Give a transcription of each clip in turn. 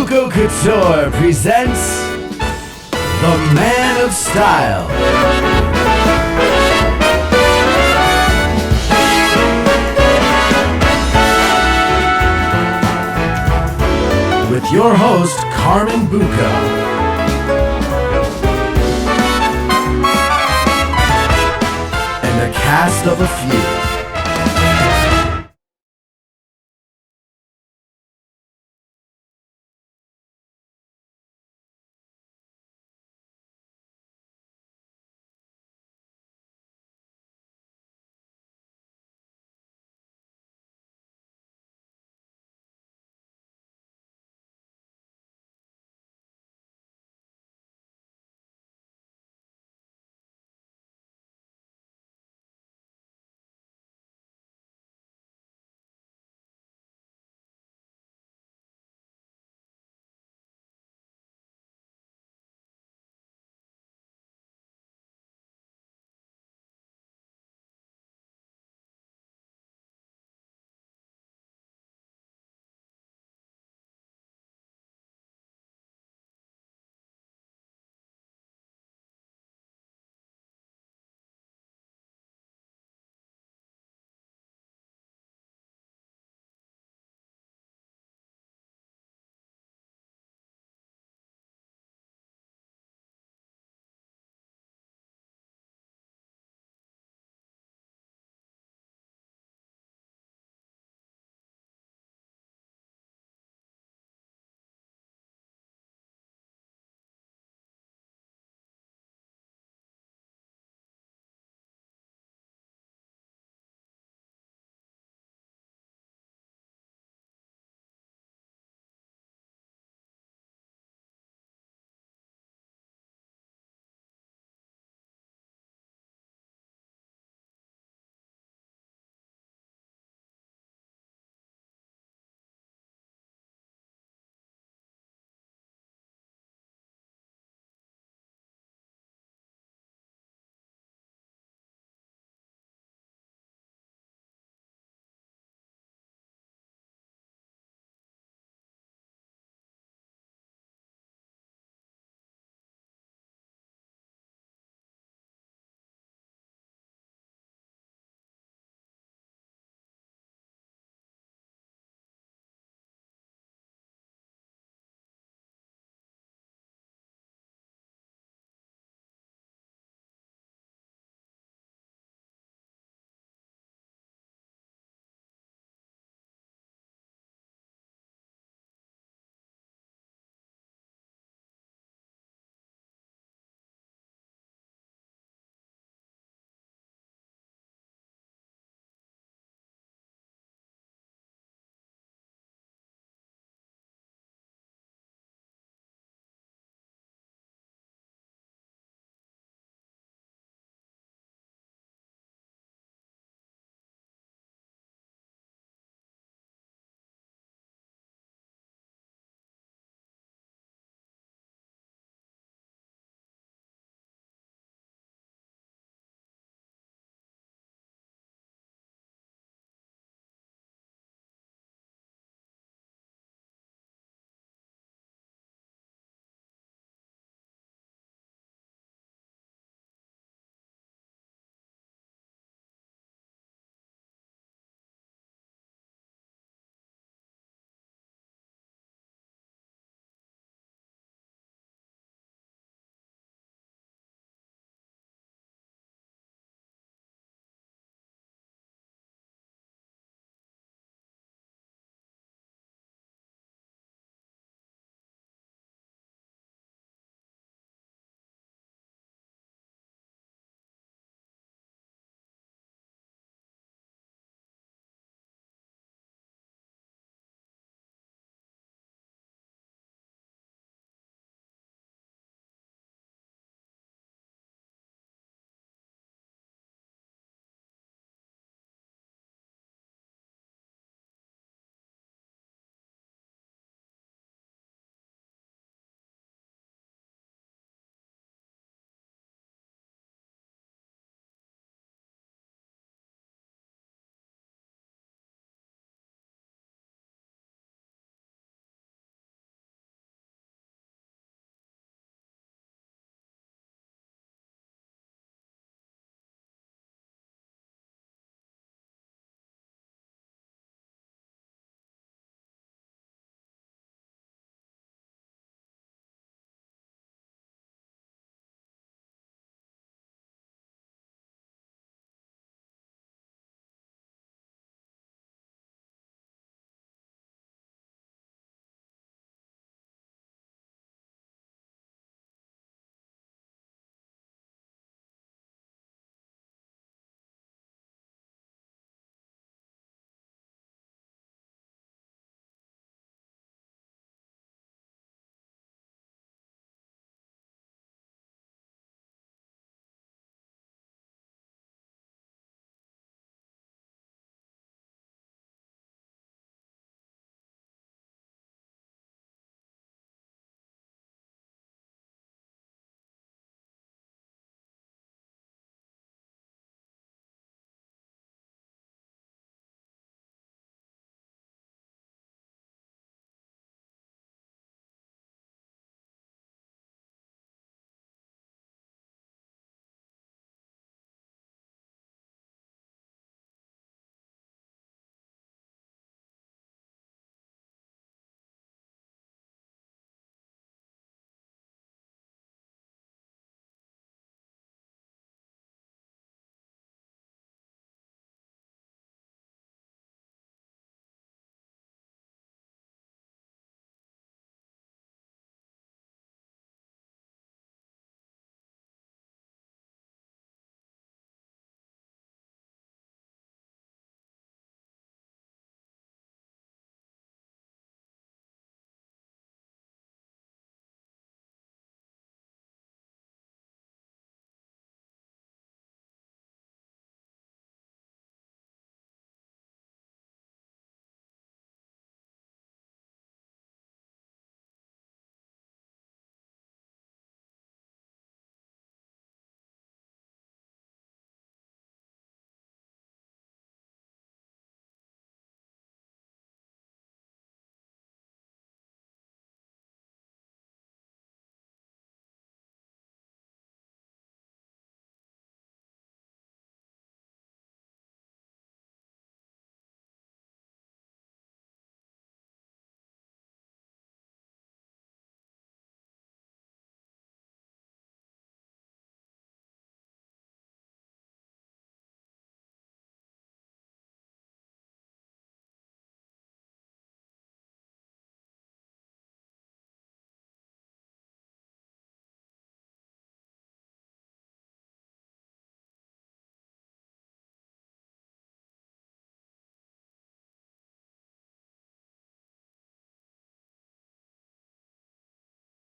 Bucco Couture presents The Man of Style. With your host, Carmen Bucco. And a cast of a few.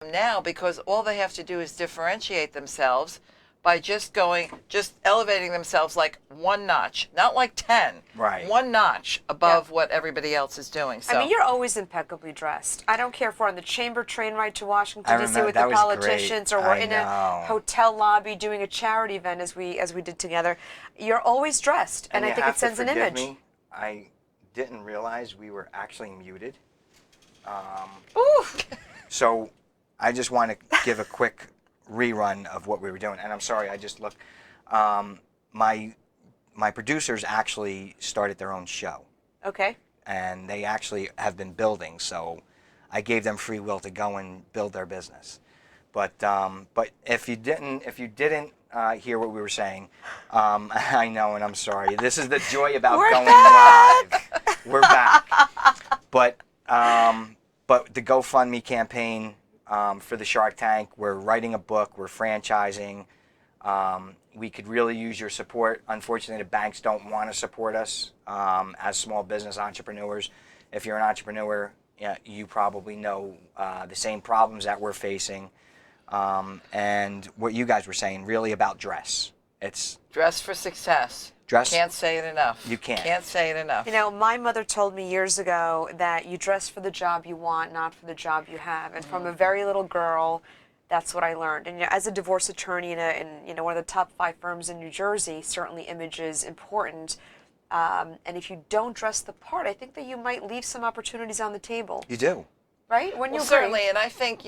now, because all they have to do is differentiate themselves by just elevating themselves like one notch, not like 10, Right. one notch above what everybody else is doing. So I mean, you're always impeccably dressed. I don't care if we're on the chamber train ride to Washington, I D.C. remember- with that the was politicians, great. or we're I in know. a hotel lobby doing a charity event as we did together. You're always dressed, and I you think have it sends to an forgive image. me, I didn't realize we were actually muted. Ooh. So I just want to give a quick rerun of what we were doing. And I'm sorry, I just looked. My producers actually started their own show. Okay. And they actually have been building, so I gave them free will to go and build their business. But if you didn't hear what we were saying, I know, and I'm sorry. This is the joy about going live. We're back. But the GoFundMe campaign for the Shark Tank, we're writing a book, we're franchising. We could really use your support. Unfortunately, the banks don't want to support us as small business entrepreneurs. If you're an entrepreneur, you probably know the same problems that we're facing. And what you guys were saying, really about dress. It's dress for success. Dress. Can't say it enough. You can't. Can't say it enough. You know, my mother told me years ago that you dress for the job you want, not for the job you have. And from a very little girl, that's what I learned. And as a divorce attorney in one of the top 5 firms in New Jersey, certainly image is important. And if you don't dress the part, I think that you might leave some opportunities on the table. You do. Right? When you certainly, and I think,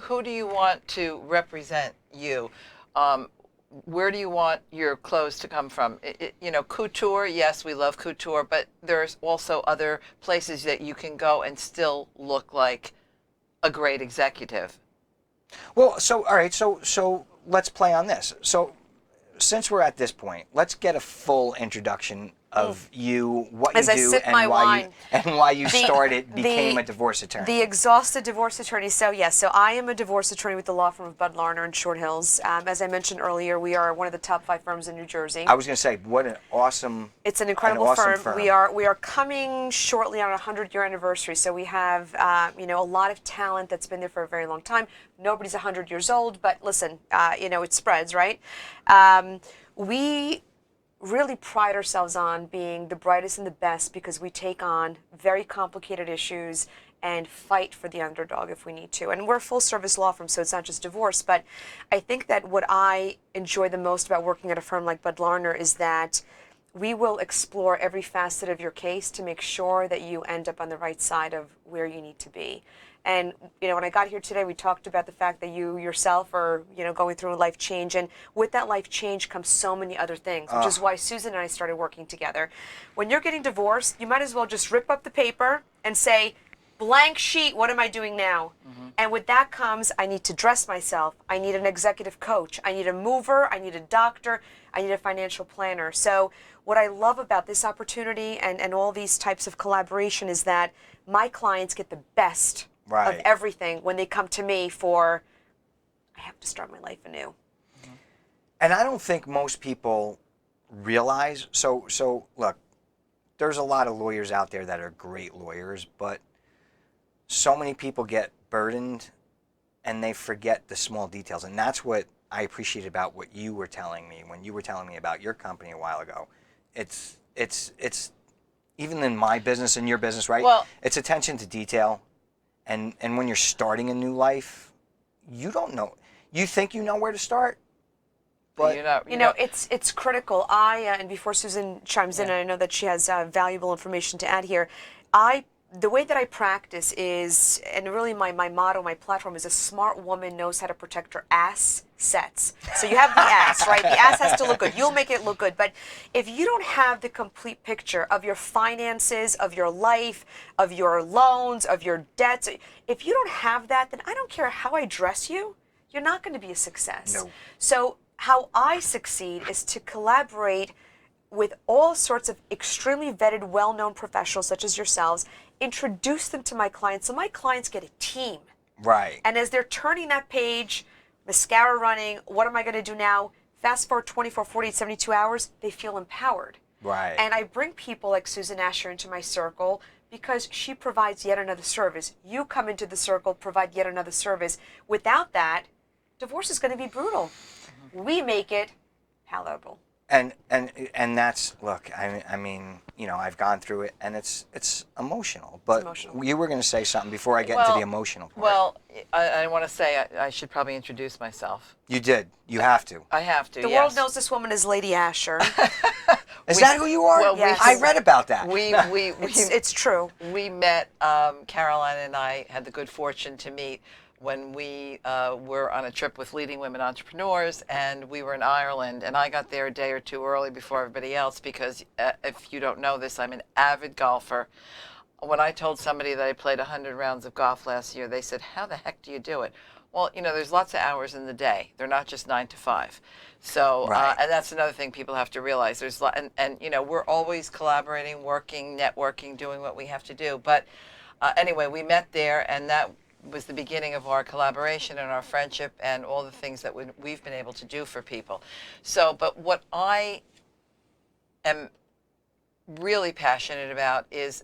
who do you want to represent you? Where do you want your clothes to come from? Couture, yes, we love couture, but there's also other places that you can go and still look like a great executive. Well, all right, so let's play on this. So since we're at this point, let's get a full introduction of you, what you do, and why you became a divorce attorney. The exhausted divorce attorney. So yes, so I am a divorce attorney with the law firm of Larner and Short Hills. As I mentioned earlier, we are one of the top 5 firms in New Jersey. I was going to say, what an awesome. It's an incredible firm. We are coming shortly on our 100-year anniversary. So we have a lot of talent that's been there for a very long time. Nobody's 100 years old, but listen, it spreads, right? We really pride ourselves on being the brightest and the best because we take on very complicated issues and fight for the underdog if we need to. And we're a full-service law firm, so it's not just divorce. But I think that what I enjoy the most about working at a firm like Bud Larner is that we will explore every facet of your case to make sure that you end up on the right side of where you need to be. And, when I got here today, we talked about the fact that you yourself are, going through a life change. And with that life change comes so many other things, which is why Susan and I started working together. When you're getting divorced, you might as well just rip up the paper and say, blank sheet, what am I doing now? Mm-hmm. And with that comes, I need to dress myself. I need an executive coach. I need a mover. I need a doctor. I need a financial planner. So what I love about this opportunity and all these types of collaboration is that my clients get the best of everything when they come to me for, I have to start my life anew. Mm-hmm. And I don't think most people realize, so look, there's a lot of lawyers out there that are great lawyers, but so many people get burdened and they forget the small details. And that's what I appreciate about what you were telling me when you were telling me about your company a while ago. It's even in my business and your business, right? Well, it's attention to detail. And when you're starting a new life, you don't know. You think you know where to start, but it's critical. And before Susan chimes in, and I know that she has valuable information to add here. The way that I practice is, and really my motto, my platform is, a smart woman knows how to protect her assets. So you have the ass, right? The ass has to look good. You'll make it look good. But if you don't have the complete picture of your finances, of your life, of your loans, of your debts, if you don't have that, then I don't care how I dress you, you're not going to be a success. No. So how I succeed is to collaborate with all sorts of extremely vetted, well-known professionals such as yourselves, introduce them to my clients so my clients get a team. Right. And as they're turning that page, mascara running, what am I going to do now? Fast forward 24, 48, 72 hours, they feel empowered. Right. And I bring people like Susan Ascher into my circle, because she provides yet another service. You come into the circle, provide yet another service. Without that, divorce is going to be brutal. We make it palatable. And that's, look, I mean, you know, I've gone through it, and it's emotional. But you were going to say something before I get into the emotional part. Well, I want to say I should probably introduce myself. You did. You have to. I have to, The world knows this woman as Lady Ascher. Is that who you are? Well, Yes. I read about that. It's true. We met, Karolina and I had the good fortune to meet when we were on a trip with leading women entrepreneurs, and we were in Ireland, and I got there a day or two early before everybody else because if you don't know this, I'm an avid golfer. When I told somebody that I played 100 rounds of golf last year, they said, how the heck do you do it? Well, you know, there's lots of hours in the day. They're not just 9 to 5. So, and that's another thing people have to realize. There's and you know, we're always collaborating, working, networking, doing what we have to do. But anyway, we met there, and that was the beginning of our collaboration and our friendship and all the things that we've been able to do for people. So, but what I am really passionate about is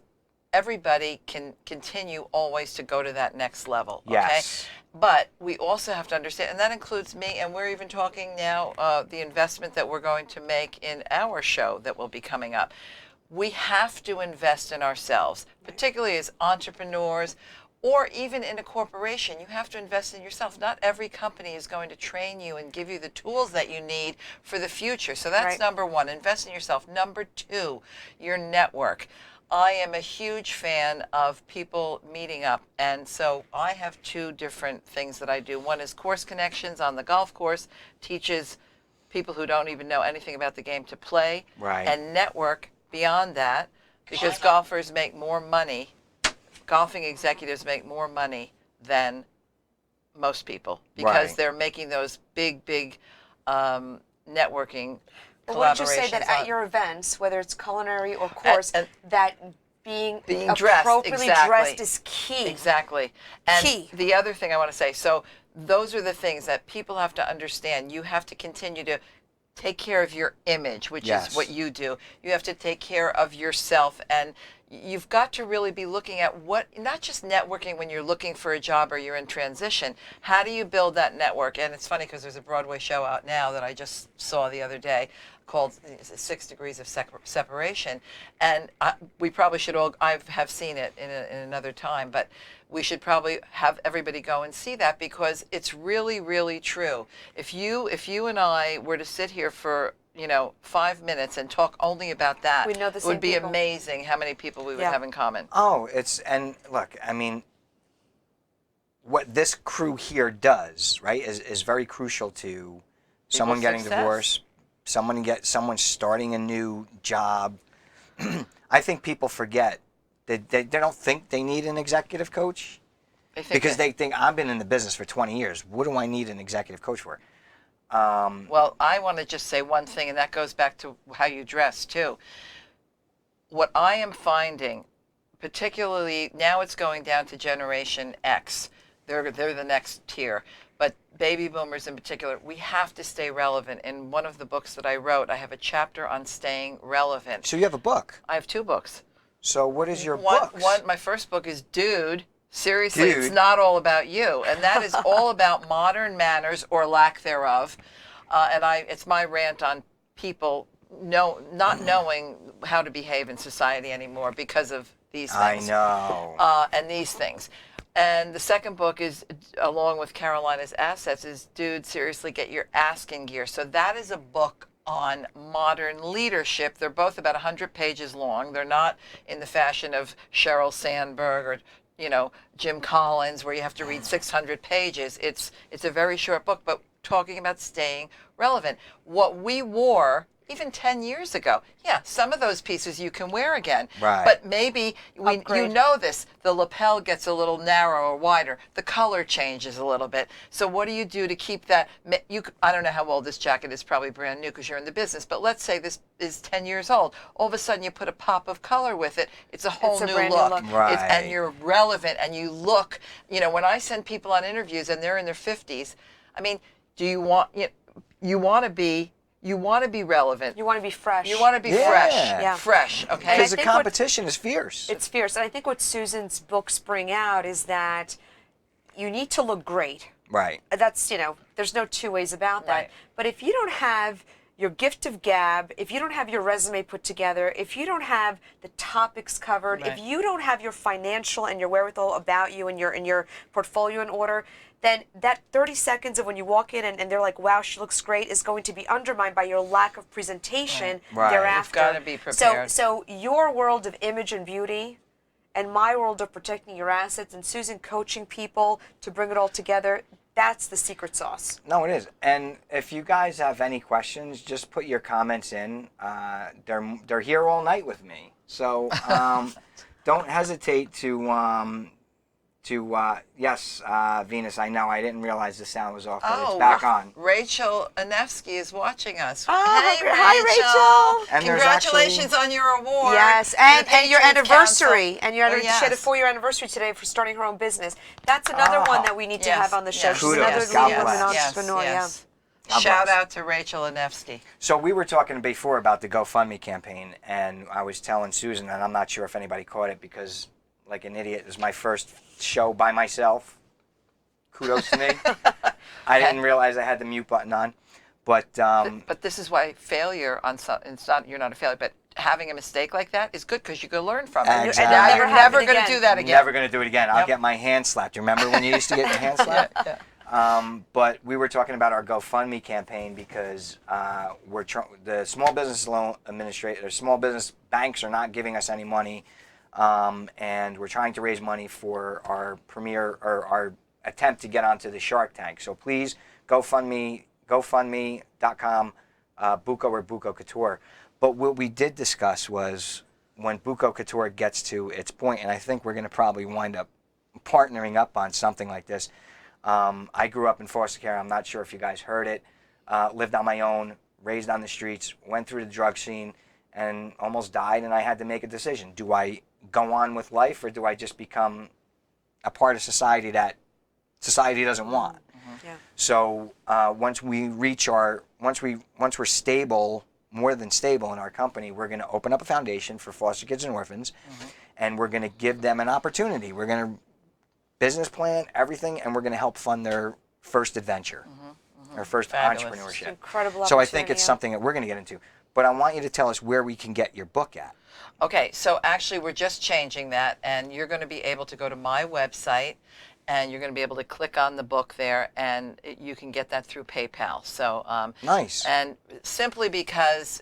everybody can continue always to go to that next level. Okay? Yes. But we also have to understand, and that includes me, and we're even talking now the investment that we're going to make in our show that will be coming up. We have to invest in ourselves, particularly as entrepreneurs, or even in a corporation. You have to invest in yourself. Not every company is going to train you and give you the tools that you need for the future. So that's number one, invest in yourself. Number two, your network. I am a huge fan of people meeting up, and so I have two different things that I do. One is Course Connections on the golf course, teaches people who don't even know anything about the game to play and network beyond that, because golfers make more money. Golfing executives make more money than most people because they're making those big networking But wouldn't you say collaborations that at your events, whether it's culinary or course, that being dressed, appropriately dressed is key? Exactly. And Key. the other thing I want to say, so those are the things that people have to understand. You have to continue to take care of your image, which is what you do. You have to take care of yourself, and you've got to really be looking at what, not just networking when you're looking for a job or you're in transition. How do you build that network? And it's funny because there's a Broadway show out now that I just saw the other day called 6 Degrees of Separation. And we probably should all, I have seen it in another time, but we should probably have everybody go and see that because it's really, really true. If you and I were to sit here for 5 minutes and talk only about that, we know the it same would be people. amazing how many people we would have in common. Oh, and look, I mean, what this crew here does, right, is very crucial to someone getting success. divorced, someone starting a new job. I think people forget that they don't think they need an executive coach because they think I've been in the business for 20 years. What do I need an executive coach for? Well, I want to just say one thing, and that goes back to how you dress, too. What I am finding, particularly now it's going down to Generation X. They're the next tier. But baby boomers in particular, we have to stay relevant. In one of the books that I wrote, I have a chapter on staying relevant. So you have a book. I have 2 books. So what is your book? My first book is Dude. Seriously, it's not all about you. And that is all about modern manners or lack thereof. And it's my rant on people not knowing how to behave in society anymore because of these things. I know. And these things. And the second book is, along with Karolina's Assets, is Dude, Seriously, Get Your Ask in Gear. So that is a book on modern leadership. They're both about 100 pages long. They're not in the fashion of Sheryl Sandberg or Jim Collins, where you have to read 600 pages. It's a very short book, but talking about staying relevant. What we wore even 10 years ago, some of those pieces you can wear again. Right. But maybe, you know this, the lapel gets a little narrower or wider. The color changes a little bit. So what do you do to keep that? I don't know how old this jacket is, probably brand new because you're in the business, but let's say this is 10 years old. All of a sudden you put a pop of color with it. It's a whole new look. Right. And you're relevant and you look, when I send people on interviews and they're in their 50s, I mean, do you want, you want to be You want to be relevant. You want to be fresh. You want to be Yeah. fresh. Yeah. Fresh, okay? Because the think what- competition is fierce. It's fierce. And I think what Susan's books bring out is that you need to look great. Right. That's, there's no two ways about that. Right. But if you don't have your gift of gab, if you don't have your resume put together, if you don't have the topics covered, Right. if you don't have your financial and your wherewithal about you and your portfolio in order, then that 30 seconds of when you walk in and they're like, wow, she looks great, is going to be undermined by your lack of presentation Right. thereafter. You've gotta be prepared. So your world of image and beauty and my world of protecting your assets and Susan coaching people to bring it all together, that's the secret sauce. No, it is. And if you guys have any questions, just put your comments in. They're here all night with me, so don't hesitate to yes, Venus. I know I didn't realize the sound was off, but it's back on. Rachel Anefsky is watching us. Oh, hey, hi, Rachel. And there's Congratulations on your award. Yes, for and, the and your Patriots anniversary. Council. And your Oh, she had a yes. 4-year anniversary today for starting her own business. That's another one that we need to Yes, have on the show. yes, She's Kudos. another yes, God leading woman bless. entrepreneur. Yes. God Shout bless. out to Rachel Anefsky. So we were talking before about the GoFundMe campaign, and I was telling Susan, and I'm not sure if anybody caught it because, like an idiot, it was my first show by myself. Kudos to me. I didn't realize I had the mute button on, but But this is why failure on some, it's not, you're not a failure, but having a mistake like that is good because you can learn from it. Exactly. And now Never you're happen never going to again. do that again. never going to do it again. I'll Yep. get my hand slapped. You remember when you used to get your hand slapped? But we were talking about our GoFundMe campaign because the small business loan administrator, small business banks are not giving us any money, and we're trying to raise money for our premiere or our attempt to get onto the Shark Tank. So please GoFundMe.com, Bucco or Bucco Couture. But what we did discuss was when Bucco Couture gets to its point, and I think we're going to probably wind up partnering up on something like this. I grew up in foster care. I'm not sure if you guys heard it. Lived on my own, raised on the streets, went through the drug scene, and almost died. And I had to make a decision: do I go on with life, or do I just become a part of society that society doesn't want? Yeah. So once we're stable, more than stable in our company, we're going to open up a foundation for foster kids and orphans, and we're going to give them an opportunity. We're going to business plan everything, and we're going to help fund their first adventure, their first Fabulous. entrepreneurship. Incredible So I think opportunity, it's yeah. something that we're going to get into. But I want you to tell us where we can get your book at. Okay, so actually we're just changing that, and you're going to be able to go to my website, and you're going to be able to click on the book there, and you can get that through PayPal. So Nice. And simply because,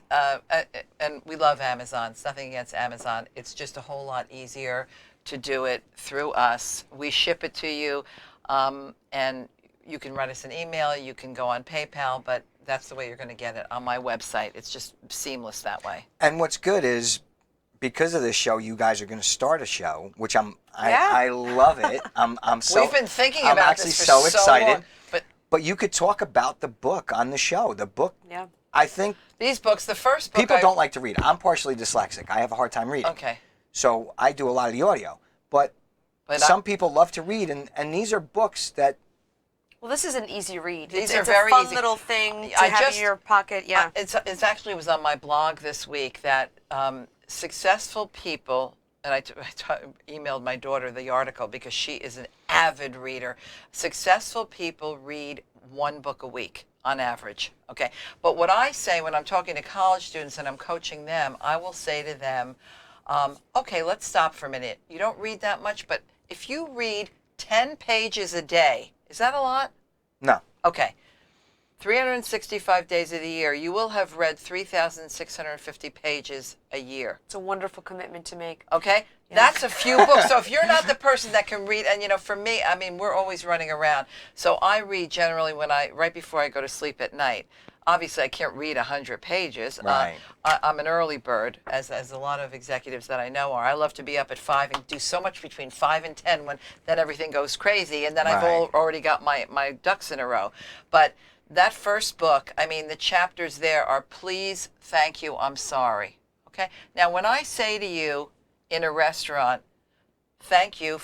and we love Amazon. It's nothing against Amazon. It's just a whole lot easier to do it through us. We ship it to you, and you can write us an email. You can go on PayPal, but that's the way you're going to get it on my website. It's just seamless that way. And what's good is, because of this show, you guys are going to start a show, which Yeah. I love it. I'm so We've been thinking I'm about actually this for so excited. long, But you could talk about the book on the show. The book, Yeah. I think these books, the first book people I- don't like to read. I'm partially dyslexic. I have a hard time reading. Okay. So I do a lot of the audio. But But some people love to read, and these are books that Well, this is an easy read. These it's are it's very a fun easy. little thing to I have just- in your pocket. Yeah. It's actually was on my blog this week that successful people, and I emailed my daughter the article because she is an avid reader. Successful people read one book a week on average. Okay. But what I say when I'm talking to college students and I'm coaching them, I will say to them, okay, let's stop for a minute. You don't read that much, but if you read 10 pages a day, is that a lot? no. Okay. 365 days of the year, you will have read 3,650 pages a year. It's a wonderful commitment to make. Okay? That's a few books. So if you're not the person that can read, and for me, I mean, we're always running around. So I read generally right before I go to sleep at night. Obviously, I can't read 100 pages. Right. I'm an early bird, as a lot of executives that I know are. I love to be up at 5 and do so much between 5 and 10 when then everything goes crazy, and then I've Right. already got my ducks in a row. But that first book, I mean, the chapters there are please, thank you, I'm sorry. Okay? Now, when I say to you in a restaurant, thank you,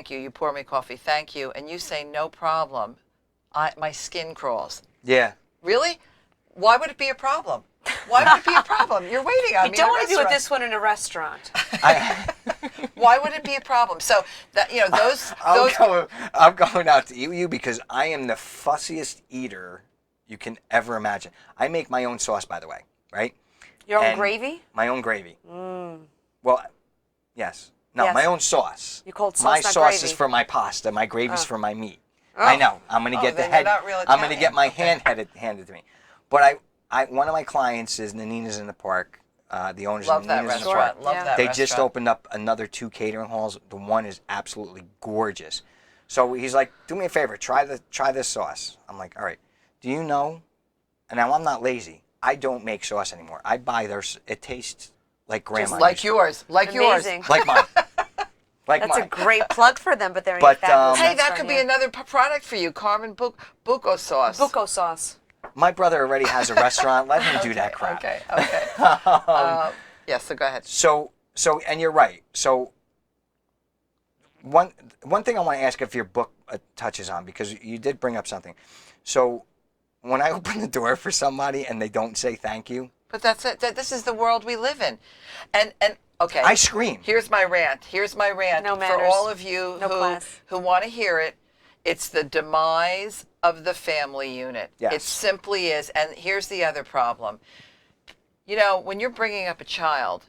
you pour me coffee, thank you, and you say no problem, my skin crawls. Yeah. Really? Why would it be a problem? Why would it be a problem? You're waiting on me. You don't want to do this one in a restaurant. Why would it be a problem? So that those. I'm going out to eat with you because I am the fussiest eater you can ever imagine. I make my own sauce, by the way, right? Your own gravy? My own gravy. Well, yes. No, my own sauce. You call it sauce, my not sauce gravy. is for my pasta. My gravy's for my meat. Oh. I know. I'm going to get the then head. you're not real I'm going to Italian. get my hand handed to me. But one of my clients is Nanina's in the Park. The owners Love of that Nanina's in the Park. restaurant. Love that They restaurant. just opened up another 2 catering halls. The one is absolutely gorgeous. So he's like, do me a favor, try this sauce. I'm like, all right. Do you know? And now I'm not lazy. I don't make sauce anymore. I buy theirs. It tastes like grandma. Just like yours. Like Amazing. yours. Like mine. Like That's mine. a great plug for them, but they're But, fabulous. Hey, that restaurant could be here. another product for you, Carmen. Bucco sauce. Bucco sauce. My brother already has a restaurant. Let him do that crap. Okay. Yes. So go ahead. So, and you're right. So, one thing I want to ask if your book touches on, because you did bring up something. So, when I open the door for somebody and they don't say thank you, But that's it. This is the world we live in, and okay. I scream. Here's my rant. No for manners. all of you No class. who want to hear it. It's the demise of the family unit. Yes. It simply is. And here's the other problem. When you're bringing up a child,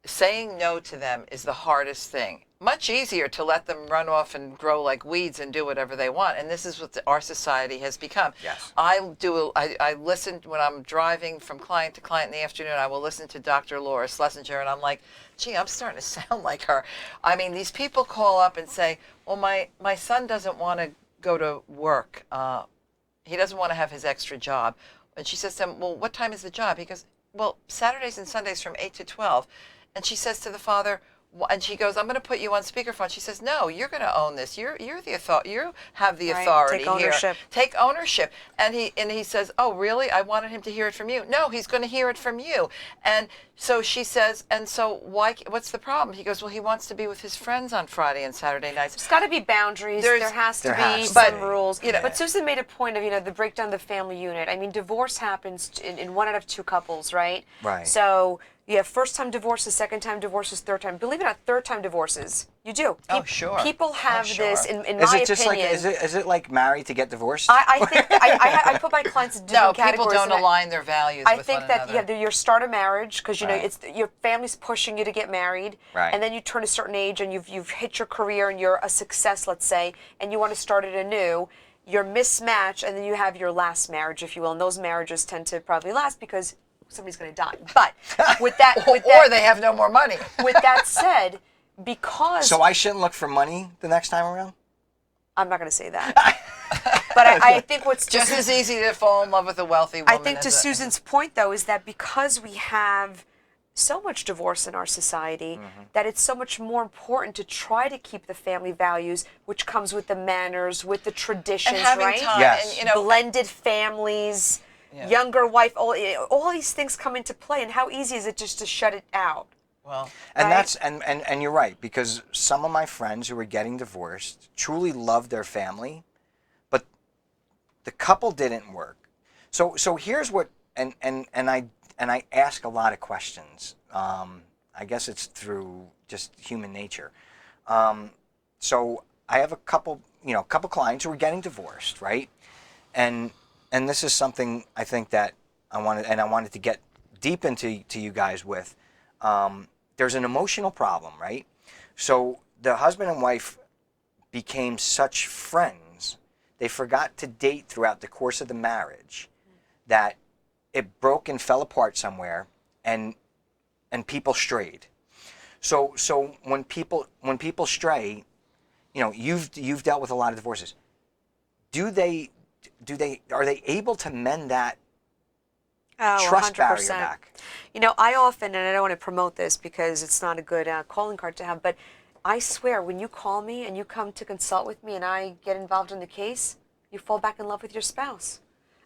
saying no to them is the hardest thing. Much easier to let them run off and grow like weeds and do whatever they want. And this is what our society has become. Yes. I listen when I'm driving from client to client in the afternoon. I will listen to Dr. Laura Schlesinger, and I'm like, gee, I'm starting to sound like her. I mean, these people call up and say, well, my son doesn't want to go to work. He doesn't want to have his extra job. And she says to him, well, what time is the job? He goes, well, Saturdays and Sundays from 8 to 12. And she says to the father, and she goes, I'm going to put you on speakerphone. She says, no, you're going to own this. You're the authority. You have the Right, authority take ownership. here. Take ownership. And he says, oh, really? I wanted him to hear it from you. No, he's going to hear it from you. And so she says, and so what's the problem? He goes, well, he wants to be with his friends on Friday and Saturday nights. There's got to be boundaries. There has to be but, some rules. you know- But Susan made a point of the breakdown of the family unit. I mean, divorce happens in 1 out of 2 couples, right? Right. So you have first-time divorces, second-time divorces, third-time. Believe it or not, third-time divorces. You do. Oh, sure. People have sure. this, in Is my it just opinion. like is it like married to get divorced? I think I put my clients in different No, people categories. don't and align their values I with think one that another. your start of marriage, because Right. it's your family's pushing you to get married, Right. and then you turn a certain age and you've hit your career and you're a success, let's say, and you want to start it anew. You're mismatched, and then you have your last marriage, if you will, and those marriages tend to probably last because somebody's going to die. But with that, or they have no more money. with that said, because So I shouldn't look for money the next time around? I'm not going to say that, but I think what's Just as easy to fall in love with a wealthy woman. I think to Susan's point, though, is that because we have so much divorce in our society, that it's so much more important to try to keep the family values, which comes with the manners, with the traditions, and having right? time, Yes. and Blended families, younger wife, all these things come into play, and how easy is it just to shut it out? well, And Right. that's and you're right, because some of my friends who are getting divorced truly love their family, but the couple didn't work. So here's what and I ask a lot of questions. I guess it's through just human nature. So I have a couple clients who are getting divorced, right? And this is something I think that I wanted to get deep into you guys with. There's an emotional problem, right? So the husband and wife became such friends, they forgot to date throughout the course of the marriage, that it broke and fell apart somewhere, and people strayed. So when people stray, you've dealt with a lot of divorces. Are they able to mend that trust barrier back? I often, and I don't want to promote this because it's not a good calling card to have, but I swear, when you call me and you come to consult with me and I get involved in the case, you fall back in love with your spouse.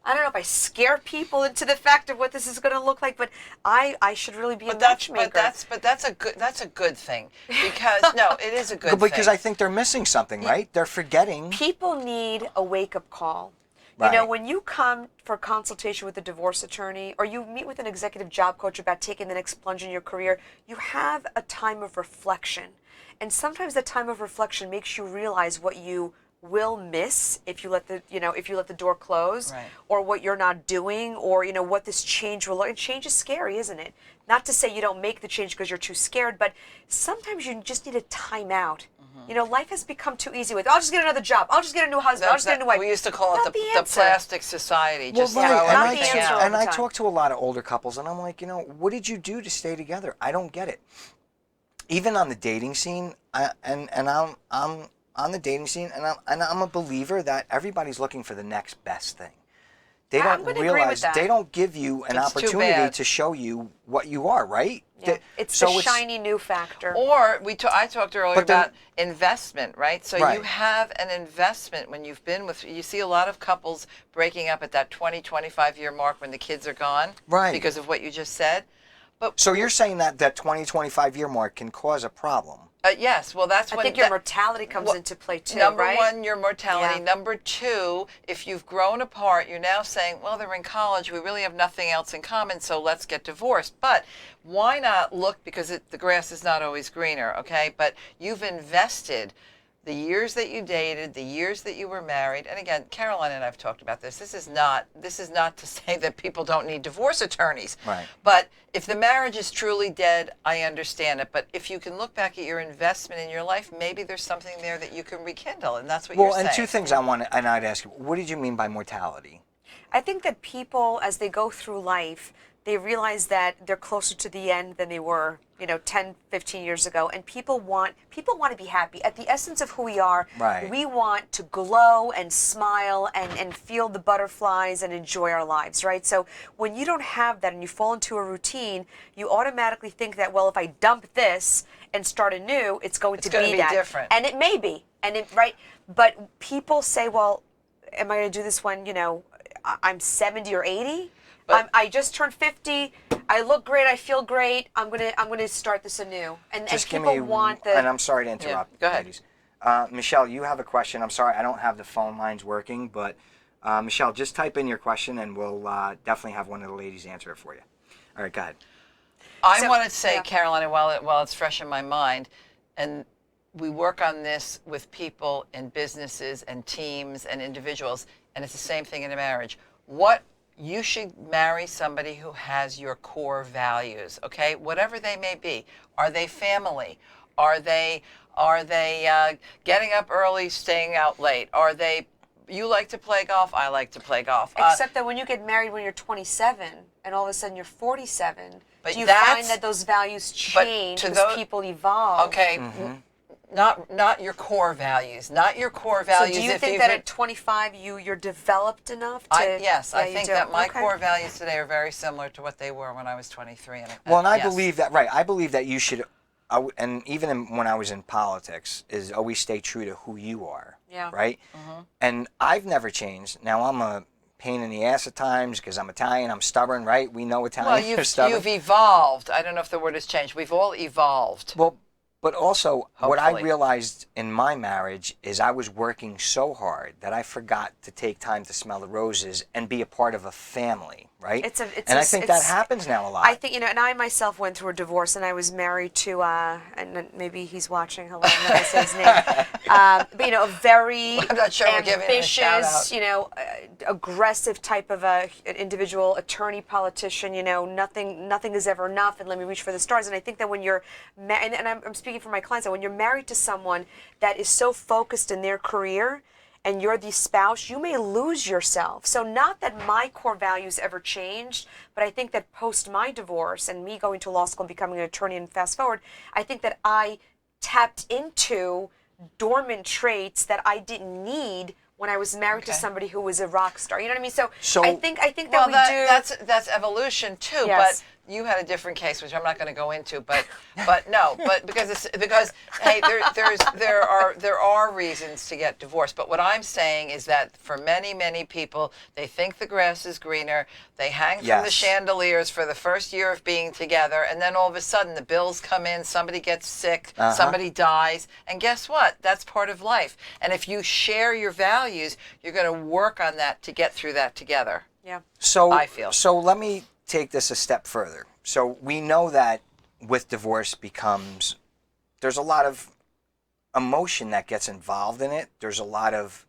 I don't know if I scare people into the fact of what this is going to look like, but I should really be a matchmaker. but that's a good thing, because no, it is a good thing. Because I think they're missing something, right? They're forgetting. People need a wake-up call. You know, Right. when you come for consultation with a divorce attorney or you meet with an executive job coach about taking the next plunge in your career, you have a time of reflection. And sometimes that time of reflection makes you realize what you will miss if you let the door close, Right. or what you're not doing, or what this change will look. And change is scary, isn't it? Not to say you don't make the change because you're too scared, but sometimes you just need a time out. Life has become too easy with, I'll just get another job, I'll just get a new husband, I'll just get a new wife. We used to call Not it the the answer. plastic society. Well, Just right, throw and not everything the answer out. all and the I time. talk to a lot of older couples, and I'm like, what did you do to stay together? I don't get it. Even on the dating scene, I'm on the dating scene, and I'm a believer that everybody's looking for the next best thing. They I'm don't gonna agree with realize that. they don't give you an It's too opportunity bad. to show you what you are, right? Yeah. It's So the shiny new factor. Or I talked earlier But then- about investment, right? So you Right. have an investment when you've been with, you see a lot of couples breaking up at that 20, 25-year mark when the kids are gone. Right. Because of what you just said. But So you're saying that 20, 25-year mark can cause a problem. yes, well, that's I when think your that- mortality comes well, into play too, Number right? one, your mortality. Yeah. Number two, if you've grown apart, you're now saying, well, they're in college. We really have nothing else in common, so let's get divorced. But why not look, because the grass is not always greener, okay? But you've invested the years that you dated, the years that you were married. And again, Carolina and I have talked about this. This is not to say that people don't need divorce attorneys. Right. But if the marriage is truly dead, I understand it. But if you can look back at your investment in your life, maybe there's something there that you can rekindle, and that's what you're Well, saying. and two things I'd ask you. What did you mean by mortality? I think that people, as they go through life, they realize that they're closer to the end than they were, 10, 15 years ago. And people want to be happy. At the essence of who we are, Right. we want to glow and smile and feel the butterflies and enjoy our lives, right? So when you don't have that and you fall into a routine, you automatically think that, well, if I dump this and start anew, it's going to gonna be be that. different. And it may be. Right? But people say, well, am I going to do this when, I'm 70 or 80? I just turned 50. I look great. I feel great. I'm gonna start this anew. And Just give people me, want the. and I'm sorry to interrupt. Yeah, go ahead. Ladies. Michelle, you have a question. I'm sorry, I don't have the phone lines working, but Michelle, just type in your question, and we'll definitely have one of the ladies answer it for you. All right, go ahead. I So- want to say, yeah. Carolina, while it's fresh in my mind, and we work on this with people and businesses and teams and individuals, and it's the same thing in a marriage. You should marry somebody who has your core values, okay? Whatever they may be. Are they family? Are they getting up early, staying out late? Are they, you like to play golf? I like to play golf. Except that when you get married when you're 27 and all of a sudden you're 47, But do you that's- find that those values but change to because those- people evolve? Okay, not your core values. Not your core So values. do you if think you've that at 25 you're developed enough to? yes, Yeah, I you think do. that my Okay. core values today are very similar to what they were when I was 23. Well, and I yes. believe that, right, I believe that you should, and even when I was in politics, is always stay true to who you are, Yeah. right? And I've never changed. Now, I'm a pain in the ass at times because I'm Italian, I'm stubborn, right? We know Well, Italians are stubborn. you've evolved. I don't know if the word has changed. We've all evolved. Well, but also, what I Hopefully. realized in my marriage is I was working so hard that I forgot to take time to smell the roses and be a part of a family, right? And I think that happens now a lot. I think, and I myself went through a divorce, and I was married to, and maybe he's watching. Hello, I'm not going to say his name. But a very I'm not sure we're giving him a shout out. ambitious, aggressive type of an individual, attorney, politician. Nothing is ever enough, and let me reach for the stars. And I think that when you're, and I'm speaking for my clients, that when you're married to someone that is so focused in their career, and you're the spouse, you may lose yourself. So not that my core values ever changed, but I think that post my divorce and me going to law school and becoming an attorney and fast forward, I think that I tapped into dormant traits that I didn't need when I was married to Okay. somebody who was a rock star. You know what I mean? So So- I think Well, that we do. that's evolution too. Yes. you had a different case, which I'm not going to go into, but no, but because hey, there are reasons to get divorced. But what I'm saying is that for many people, they think the grass is greener. They hang from the chandeliers for the first year of being together, and then all of a sudden the bills come in. Somebody gets sick, somebody dies, and guess what? That's part of life. And if you share your values, you're going to work on that to get through that together. Yeah. So I feel. So let me take this a step further. So we know that with divorce there's a lot of emotion that gets involved in it. There's a lot of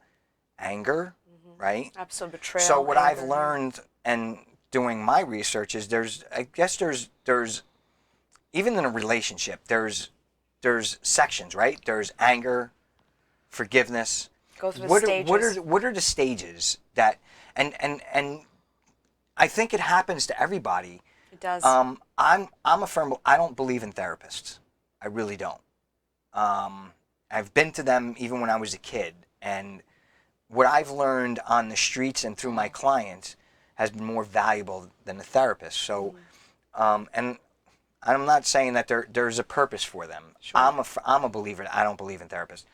anger, right? Absolute betrayal. So what I've anger. learned and doing my research is there's even in a relationship, there's sections, right? There's anger, forgiveness. Go through the stages. What are the stages that and I think it happens to everybody. It does. I'm a firm. I don't believe in therapists. I really don't. I've been to them even when I was a kid, and what I've learned on the streets and through my clients has been more valuable than a therapist. So, and I'm not saying that there's a purpose for them. Sure. I'm a believer. I don't believe in therapists.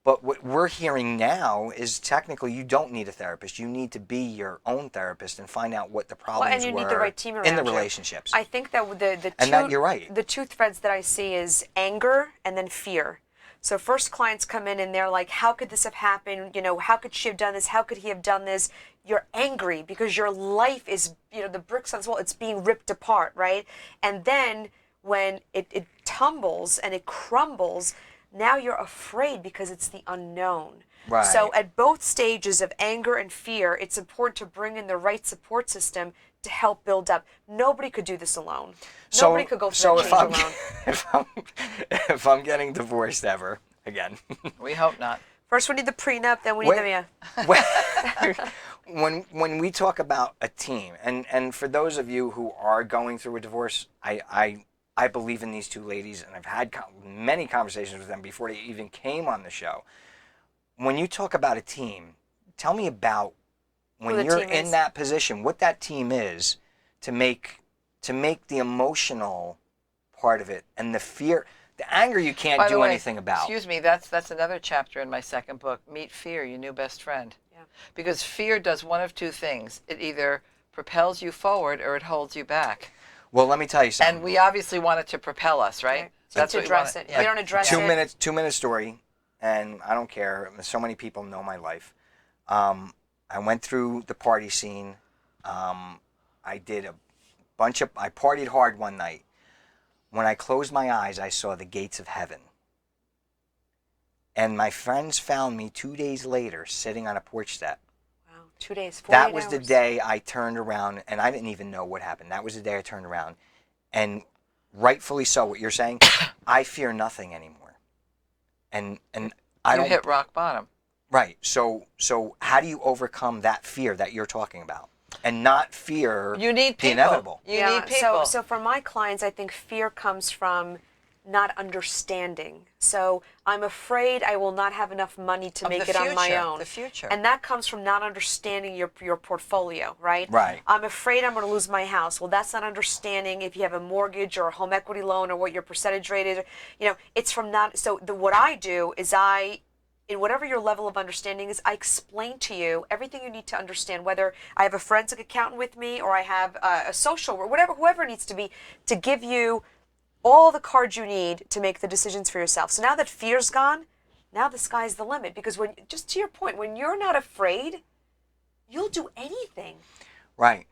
But what we're hearing now is technically you don't need a therapist. You need to be your own therapist and find out what the problems and you need the right team around in the you. relationships. I think that the and that you're right. The two threads that I see is anger and then fear. So first clients come in and they're like, how could this have happened? You know, how could she have done this? How could he have done this? You're angry because your life is, you know, the bricks on the wall, it's being ripped apart, right? And then when it tumbles and it crumbles, now you're afraid because it's the unknown. Right. So at both stages of anger and fear, it's important to bring in the right support system to help build up. Nobody could do this alone. Nobody could go through that change alone. If I'm getting divorced ever again, We hope not. First we need the prenup, then we need when we talk about a team, and for those of you who are going through a divorce, I believe in these two ladies, and I've had many conversations with them before they even came on the show. When you talk about a team, tell me about when you're in that position, what that team is to make the emotional part of it and the fear, the anger you can't do anything about. Excuse me, that's another chapter in my second book, Meet Fear, Your New Best Friend. Yeah. Because fear does one of two things. It either propels you forward or it holds you back. Well, let me tell you something. And we obviously want it to propel us, right? So that's to address it. Yeah. We don't address it. 2 minute story, and I don't care. So many people know my life. I went through the party scene. I did I partied hard one night. When I closed my eyes, I saw the gates of heaven. And my friends found me 2 days later sitting on a porch step. 2 days, 48 That was hours. the day I turned around, and I didn't even know what happened. That was the day I turned around. And rightfully so, what you're saying, I fear nothing anymore. And I don't... You hit rock bottom. Right. So how do you overcome that fear that you're talking about? And not fear You need people. the inevitable. You need people. So for my clients, I think fear comes from not understanding. So I'm afraid I will not have enough money to make it on my own. The future. And that comes from not understanding your portfolio, right? Right. I'm afraid I'm going to lose my house. Well, that's not understanding if you have a mortgage or a home equity loan or what your percentage rate is. You know, it's from not. So what I do is in whatever your level of understanding is, I explain to you everything you need to understand, whether I have a forensic accountant with me or I have a social worker, whoever it needs to be, to give you all the cards you need to make the decisions for yourself. So now that fear's gone, now the sky's the limit. Because just to your point, when you're not afraid, you'll do anything. Right.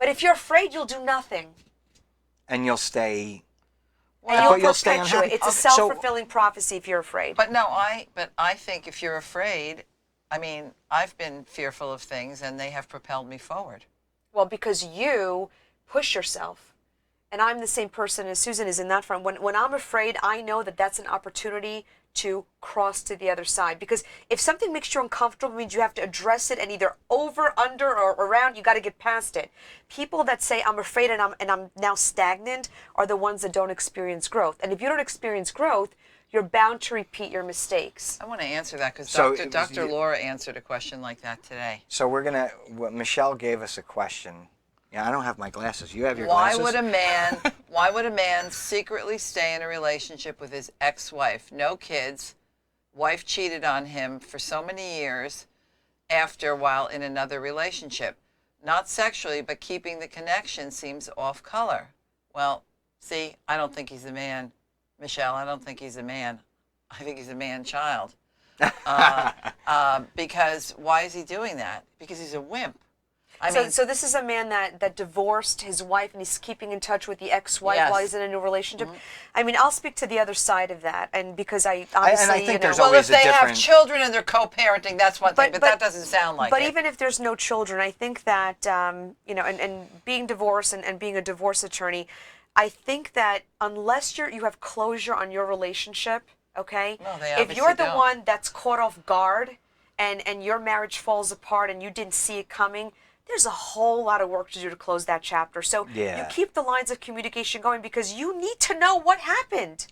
But if you're afraid, you'll do nothing. And you'll stay... And you'll stay perpetuate. unhappy. It's a self-fulfilling prophecy if you're afraid. But I think if you're afraid, I mean, I've been fearful of things and they have propelled me forward. Well, because you push yourself. And I'm the same person as Susan is in that front. When I'm afraid, I know that that's an opportunity to cross to the other side. Because if something makes you uncomfortable, it means you have to address it and either over, under, or around, you got to get past it. People that say, I'm afraid and I'm now stagnant are the ones that don't experience growth. And if you don't experience growth, you're bound to repeat your mistakes. I want to answer that because Dr. Laura answered a question like that today. So Michelle gave us a question Yeah, I don't have my glasses. You have your Why glasses? why would a man secretly stay in a relationship with his ex-wife? No kids. Wife cheated on him for so many years after while in another relationship. Not sexually, but keeping the connection seems off color. Well, see, I don't think he's a man. Michelle, I don't think he's a man. I think he's a man-child. Because why is he doing that? Because he's a wimp. I mean, so this is a man that divorced his wife and he's keeping in touch with the ex-wife Yes. while he's in a new relationship. I mean, I'll speak to the other side of that, and because I and I obviously, think there's well, always if they a have different... children and they're co-parenting, that's one thing, but that doesn't sound like But it. even if there's no children, I think that, and being divorced and being a divorce attorney, I think that unless you have closure on your relationship, okay? No, they if you're obviously the don't. one that's caught off guard and your marriage falls apart and you didn't see it coming, there's a whole lot of work to do to close that chapter. So Yeah. you keep the lines of communication going because you need to know what happened.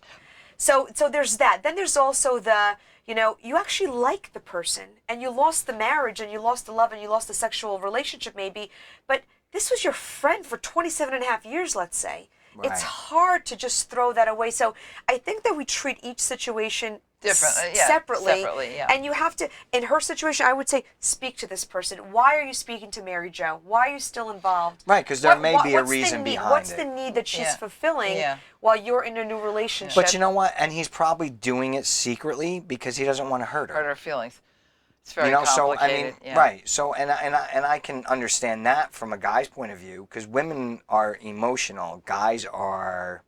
So there's that. Then there's also the, you actually like the person and you lost the marriage and you lost the love and you lost the sexual relationship maybe, but this was your friend for 27 and a half years, let's say. Right. It's hard to just throw that away. So I think that we treat each situation separately. yeah. And you have to, in her situation, I would say, speak to this person. Why are you speaking to Mary Jo? Why are you still involved? Right, because there may be a what's the reason need? behind What's it. the need that she's Yeah. fulfilling Yeah. while you're in a new relationship? But you know what? And he's probably doing it secretly because he doesn't want to hurt her. Hurt her feelings. It's very So I complicated. mean, yeah. right? So and I can understand that from a guy's point of view because women are emotional, guys are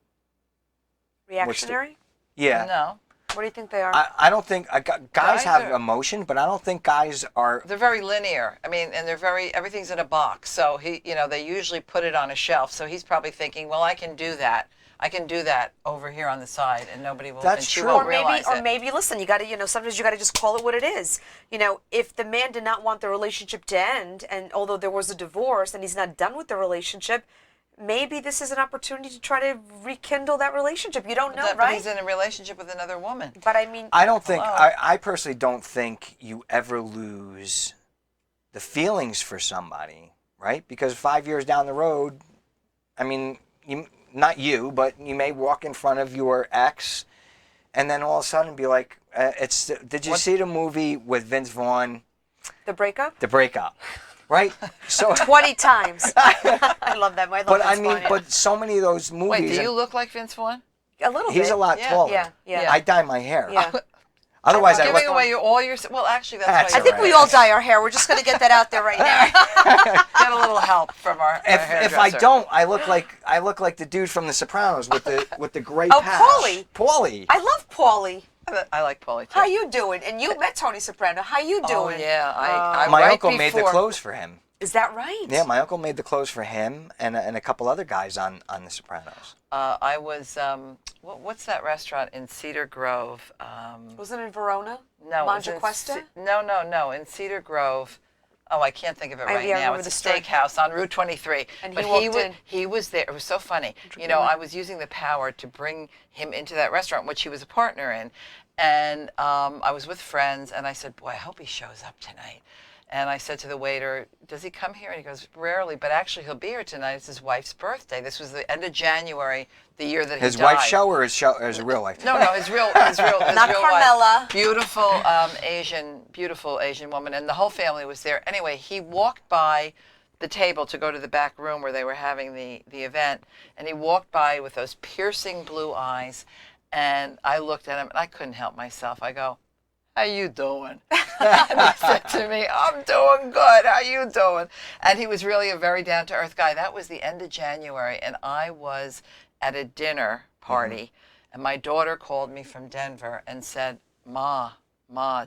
Reactionary? yeah. No, What do you think they are? I don't think guys Guys have are- emotion, but I don't think guys are. they're very linear. I mean, and they're very, everything's in a box. So they usually put it on a shelf. So he's probably thinking, well, I can do that. I can do that over here on the side, and nobody will. That's and she true. won't Or realize it. maybe, listen, you got to, sometimes you got to just call it what it is. If the man did not want the relationship to end, and although there was a divorce and he's not done with the relationship, maybe this is an opportunity to try to rekindle that relationship. You don't know, But right? he's in a relationship with another woman. But I mean, I don't think. Hello. I personally don't think you ever lose the feelings for somebody, right? Because 5 years down the road, I mean, not you, but you may walk in front of your ex, and then all of a sudden be like, Did you see the movie with Vince Vaughn, the breakup? The Breakup? Right? So 20 times. I love that. I love But I Vince mean, Vaughn, yeah. but so many of those movies. Wait, do and you look like Vince Vaughn? A little he's bit. a lot Yeah. taller. Yeah. I dye my hair. Yeah. Otherwise, I Giving look. away all your. Well, actually, That's that's I why think we all dye our hair. We're just going to get that out there right now. get a little help from our If I hairdresser. don't, I look like the dude from The Sopranos with the gray Oh, patch. Paulie. Paulie. I love Paulie. I like Paulie too. How you doing? And you met Tony Soprano. How you doing? Oh yeah, I My right uncle made the before- clothes for him. Is that right? Yeah, my uncle made the clothes for him and a couple other guys on The Sopranos. I was what's that restaurant in Cedar Grove? Wasn't it in Verona? No, it was in Mangia no, in Cedar Grove. Oh, I can't think of it right yeah, I now. remember It's a the story. steakhouse on Route 23. And but he walked in. He was there. It was so funny. I was using the power to bring him into that restaurant, which he was a partner in. And I was with friends, and I said, boy, I hope he shows up tonight. And I said to the waiter, does he come here? And he goes, rarely, but actually he'll be here tonight. It's his wife's birthday. This was the end of January, the year that he died. His wife's show or his real wife? No, his real Not Carmela. wife. Beautiful Asian woman, and the whole family was there. Anyway, he walked by the table to go to the back room where they were having the event, and he walked by with those piercing blue eyes, and I looked at him, and I couldn't help myself. I go, how you doing? And he said to me, I'm doing good. How you doing? And he was really a very down-to-earth guy. That was the end of January, and I was at a dinner party, and my daughter called me from Denver and said, Ma,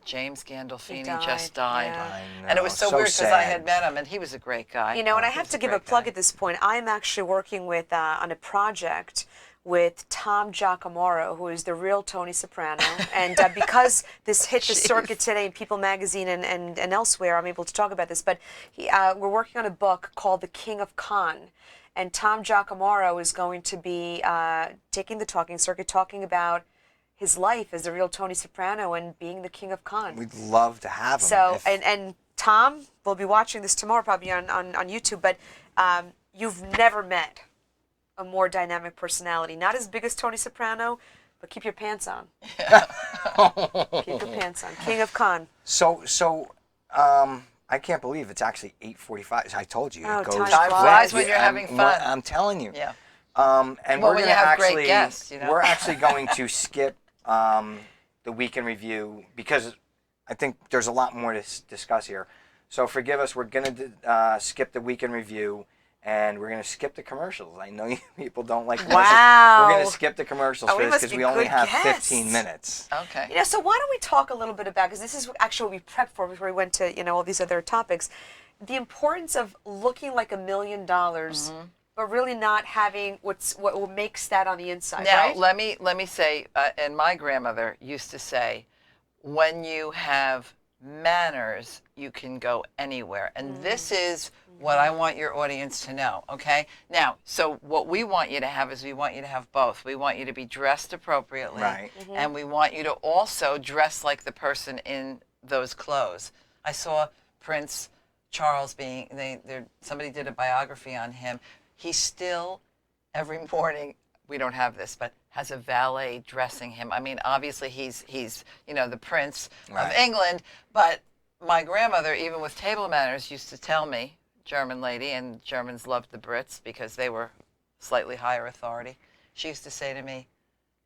James Gandolfini just died. Yeah. I know, And it was so weird because I had met him, and he was a great guy. And I He have was to give a great plug guy. at this point. I'm actually working with on a project with Tom Giacomo, who is the real Tony Soprano. And because this hit the circuit today in People Magazine and elsewhere, I'm able to talk about this. But we're working on a book called The King of Con. And Tom Giacomo is going to be taking the talking circuit, talking about his life as the real Tony Soprano and being the King of Con. We'd love to have him. So, and Tom will be watching this tomorrow, probably on YouTube, but you've never met a more dynamic personality. Not as big as Tony Soprano, but keep your pants on. Keep your pants on. King of Con. So, I can't believe it's actually 8:45. I told you. Oh, it goes time flies when you're having fun. I'm telling you. Yeah. And Well, we're when going you to have great actually, guests, you know. we're actually going to skip the week in review because I think there's a lot more to discuss here. So forgive us. We're going to skip the week in review, and we're going to skip the commercials. I know you people don't like commercials. Wow. We're going to skip the commercials Oh, for we this must because be we only good have guests. 15 minutes. Okay. You know, so why don't we talk a little bit about, because this is actually what we prepped for before we went to, all these other topics, the importance of looking like $1 million, but really not having what makes that on the inside, Now, right? let me say, and my grandmother used to say, when you have manners, you can go anywhere. And this is what I want your audience to know, okay? Now, so what we want you to have is we want you to have both. We want you to be dressed appropriately. Right. And we want you to also dress like the person in those clothes. I saw Prince Charles somebody did a biography on him. He's still, every morning, we don't have this, but has a valet dressing him. I mean, obviously he's the Prince of England, but my grandmother, even with table manners, used to tell me, German lady, and Germans loved the Brits because they were slightly higher authority. She used to say to me,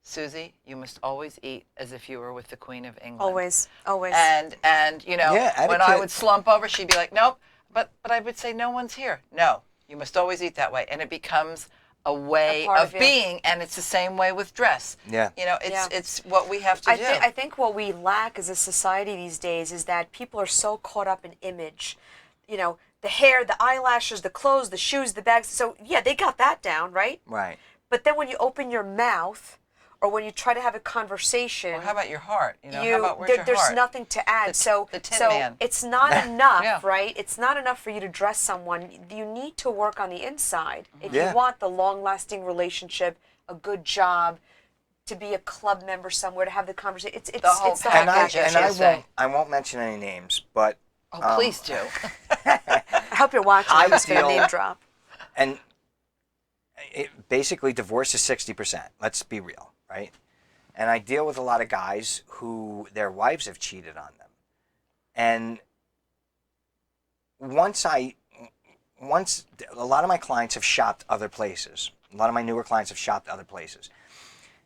Susie, you must always eat as if you were with the Queen of England. Always. And when I etiquette. would slump over, she'd be like, nope. But I would say, no one's here. No, you must always eat that way. And it becomes a way part of of being, and it's the same way with dress. Yeah. It's what we have to do. I think what we lack as a society these days is that people are so caught up in image. The hair, the eyelashes, the clothes, the shoes, the bags. So, yeah, they got that down, right? Right. But then when you open your mouth or when you try to have a conversation, Or how about your heart? How about where's your there's heart? nothing to add. The Tin Man. It's not enough, Yeah. right? It's not enough for you to dress someone. You need to work on the inside if Yeah. you want the long-lasting relationship, a good job, to be a club member somewhere, to have the conversation. It's The whole it's the package, whole as package. you say. I won't mention any names, but Please do. I hope you're watching. I'm just going to feel- name drop. and basically divorce is 60%. Let's be real, right? And I deal with a lot of guys who their wives have cheated on them. And once a lot of my clients have shopped other places. A lot of my newer clients have shopped other places.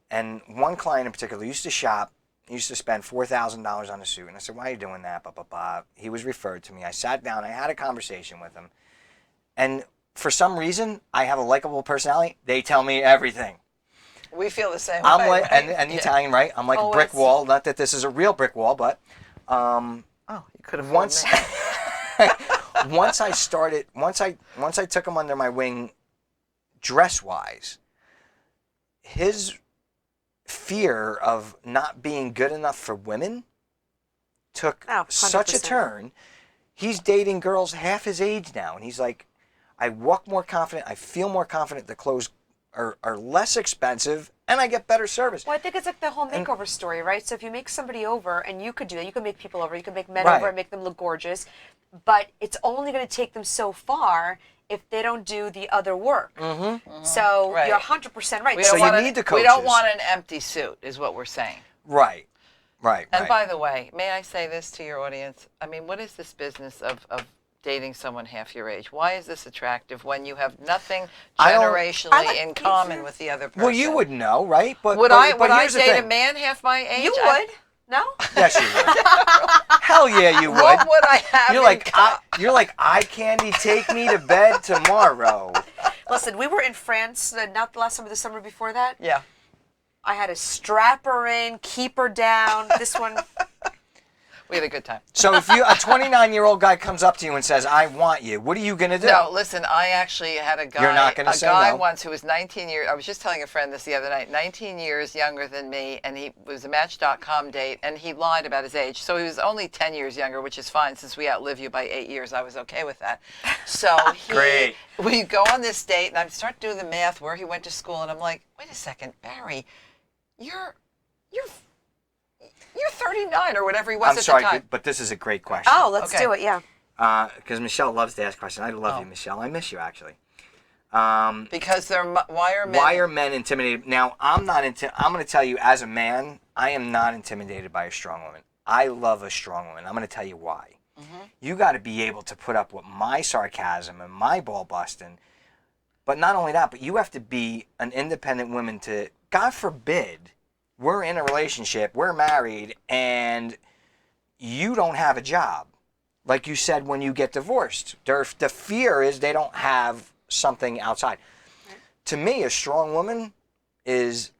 And one client in particular used to spend $4,000 on a suit. And I said, why are you doing that? Blah, blah, blah. He was referred to me. I sat down. I had a conversation with him. And for some reason, I have a likable personality. They tell me everything. We feel the same I'm way, like, right? and the Italian, right? I'm like a brick Always. wall. Not that this is a real brick wall, but Oh, you could have once once I took him under my wing, dress wise, his fear of not being good enough for women took such a 100%. turn. He's dating girls half his age now, and he's like, I walk more confident. I feel more confident. The clothes are less expensive, and I get better service. Well, I think it's like the whole makeover story, right? So if you make somebody over, and you could do that, you can make people over, you can make men Right. over and make them look gorgeous, but it's only going to take them so far if they don't do the other work. Mm-hmm. So Right. you're 100% right. We So don't you want need the We don't coaches. want an empty suit, is what we're saying. Right. And by the way, may I say this to your audience? I mean, what is this business of dating someone half your age? Why is this attractive when you have nothing I don't- generationally in common with the other person? Well, you would know, right? But Would but, I but here's the date thing. a man half my age? You would. No? Yes, you would. Hell yeah, you would. What would I have? You're like eye candy. Take me to bed tomorrow. Listen, we were in France, not the last summer, the summer before that. Yeah. I had to strap her in, keep her down. This one, We had a good time. So if a 29-year-old guy comes up to you and says, "I want you," what are you gonna do? No, listen, I actually had a guy. You're not gonna say no. Once who was 19 years. I was just telling a friend this the other night. 19 years younger than me, and he was a Match.com date, and he lied about his age. So he was only 10 years younger, which is fine since we outlive you by 8 years. I was okay with that. So Great. We go on this date, and I start doing the math where he went to school, and I'm like, wait a second, Barry, you're 39 or whatever he was I'm at sorry, the time. but this is a great question. oh, let's Okay. do it, yeah. Because Michelle loves to ask questions. I love you, Michelle. I miss you, actually. Because why are men? Why are men intimidated? Now, I'm going to tell you, as a man, I am not intimidated by a strong woman. I love a strong woman. I'm going to tell you why. You got to be able to put up with my sarcasm and my ball busting. But not only that, but you have to be an independent woman to, God forbid, we're in a relationship, we're married, and you don't have a job. Like you said, when you get divorced, the fear is they don't have something outside. To me, a strong woman is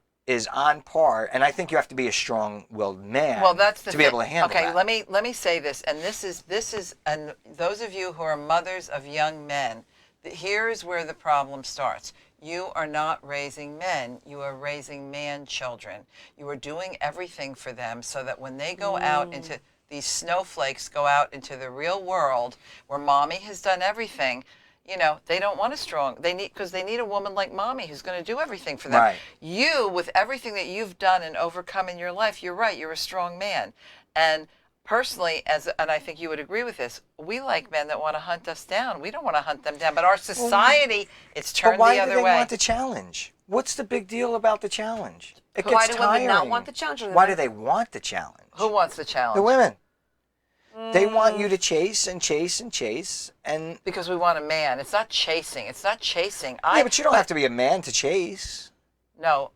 on par, and I think you have to be a strong-willed man to be able to handle that. Okay, let me say this, and this is, and those of you who are mothers of young men, here's where the problem starts. You are not raising men. You are raising man children. You are doing everything for them so that when they go out into these snowflakes, go out into the real world where mommy has done everything. You know, they don't want a strong, because they need a woman like mommy who's going to do everything for them. Right. You, with everything that you've done and overcome in your life, you're right, you're a strong man. And personally, and I think you would agree with this, we like men that want to hunt us down. We don't want to hunt them down. But our society, it's turned the other way. But why do they want the challenge? What's the big deal about the challenge? It gets Why do tiring. women not want the challenge? Why do they want the challenge? Who wants the challenge? The women. They want you to chase and chase and chase, and because we want a man. It's not chasing. It's not chasing. Yeah, but you don't have to be a man to chase. No,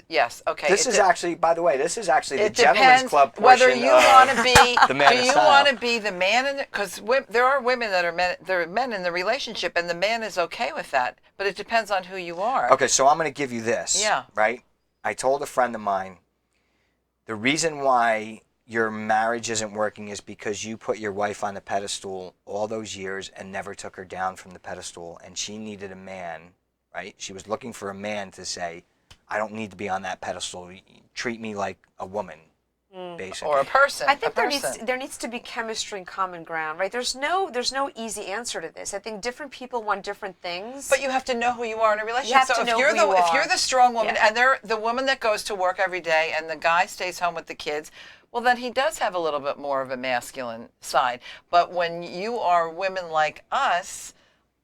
yes. Okay. This is actually, by the way, this is actually the it gentleman's depends club whether portion you want to be. the man do of you style. want to be the man in it? Because there are women that are men. There are men in the relationship, and the man is okay with that. But it depends on who you are. Okay, so I'm going to give you this. Yeah. Right. I told a friend of mine, the reason why your marriage isn't working is because you put your wife on the pedestal all those years and never took her down from the pedestal, and she needed a man, right? She was looking for a man to say, I don't need to be on that pedestal. Treat me like a woman, basically. Or a person. I think there needs to be chemistry and common ground, right? There's no easy answer to this. I think different people want different things. But you have to know who you are in a relationship. You have so to if know you're who you if are. you're the strong woman, Yeah. and they're the woman that goes to work every day, and the guy stays home with the kids, well, then he does have a little bit more of a masculine side. But when you are women like us,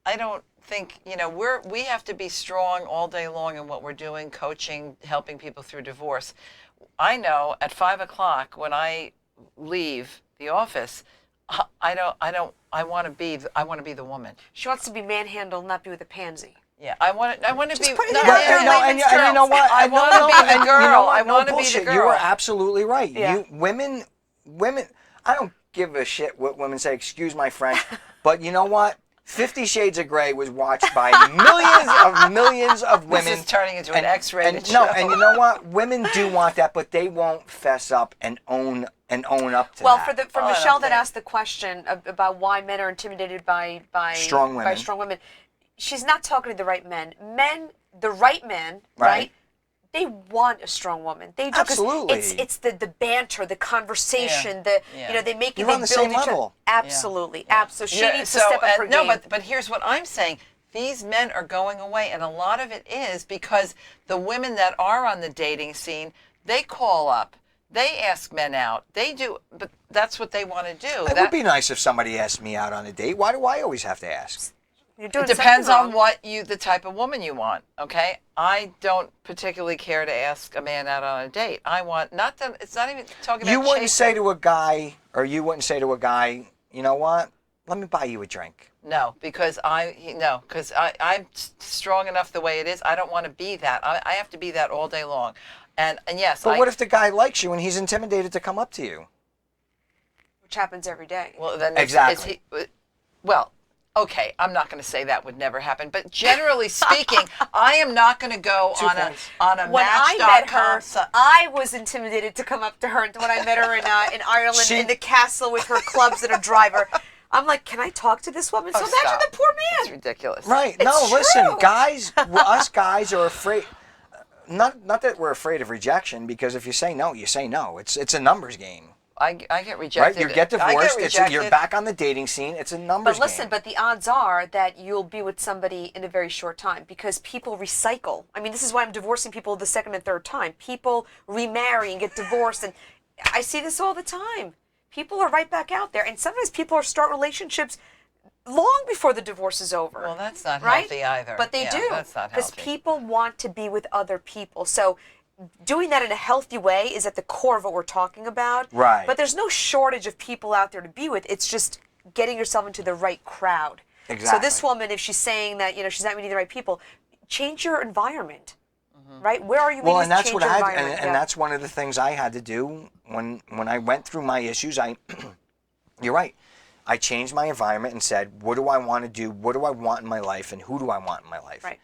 I don't think, we have to be strong all day long in what we're doing, coaching, helping people through divorce. I know at 5 o'clock when I leave the office, I want to be the woman. She wants to be manhandled, not be with a pansy. Yeah, I want to be. put it No, out no, there. no, and you know what? I want to be the girl. I want to be the girl. You are absolutely right. Yeah. Women. I don't give a shit what women say. Excuse my French, but you know what? 50 Shades of Grey was watched by millions of women. This is turning into an X-rated show. No, and you know what? Women do want that, but they won't fess up and own up to Well, that. for Michelle that asked the question about why men are intimidated by Strong women. by strong women, she's not talking to the right men. The right men, right? They want a strong woman. They do. Absolutely. It's the banter, the conversation, Yeah. they make You're they on the build same each other. level. Absolutely, absolutely. She needs to so, step up her game. No, but here's what I'm saying. These men are going away, and a lot of it is because the women that are on the dating scene, they call up. They ask men out. They do, but that's what they want to do. It would be nice if somebody asked me out on a date. Why do I always have to ask? You're doing It depends something on wrong. the type of woman you want, okay? I don't particularly care to ask a man out on a date. It's not even talking about You wouldn't chasing. say to a guy, you know what? Let me buy you a drink. No, because I'm strong enough the way it is. I don't want to be that. I have to be that all day long. And yes, But what if the guy likes you and he's intimidated to come up to you? Which happens every day. Well, then Exactly. Okay, I'm not going to say that would never happen, but generally speaking, I am not going to go on a When I Match.com. met her, I was intimidated to come up to her. When I met her in Ireland in the castle with her clubs and her driver, I'm like, can I talk to this woman? So imagine stop. the poor It's man. ridiculous. Right. It's No, listen, true. guys, us guys are afraid. Not that we're afraid of rejection, because if you say no, you say no. It's a numbers game. I get rejected. Right? You get I divorced. rejected. You're back on the dating scene. It's a numbers But listen, game. but the odds are that you'll be with somebody in a very short time because people recycle. I mean, this is why I'm divorcing people the second and third time. People remarry and get divorced, and I see this all the time. People are right back out there, and sometimes people start relationships long before the divorce is over. Well, that's not right? healthy either. But they Yeah, do. That's not Because healthy. people want to be with other people. So doing that in a healthy way is at the core of what we're talking about. Right. But there's no shortage of people out there to be with. It's just getting yourself into the right crowd. Exactly. So this woman, if she's saying that, she's not meeting the right people, change your environment. Right? Where are you? Well, You and need to that's change what your I had, environment. and that's one of the things I had to do when I went through my issues. You're right. I changed my environment and said, what do I want to do? What do I want in my life, and who do I want in my life? Right.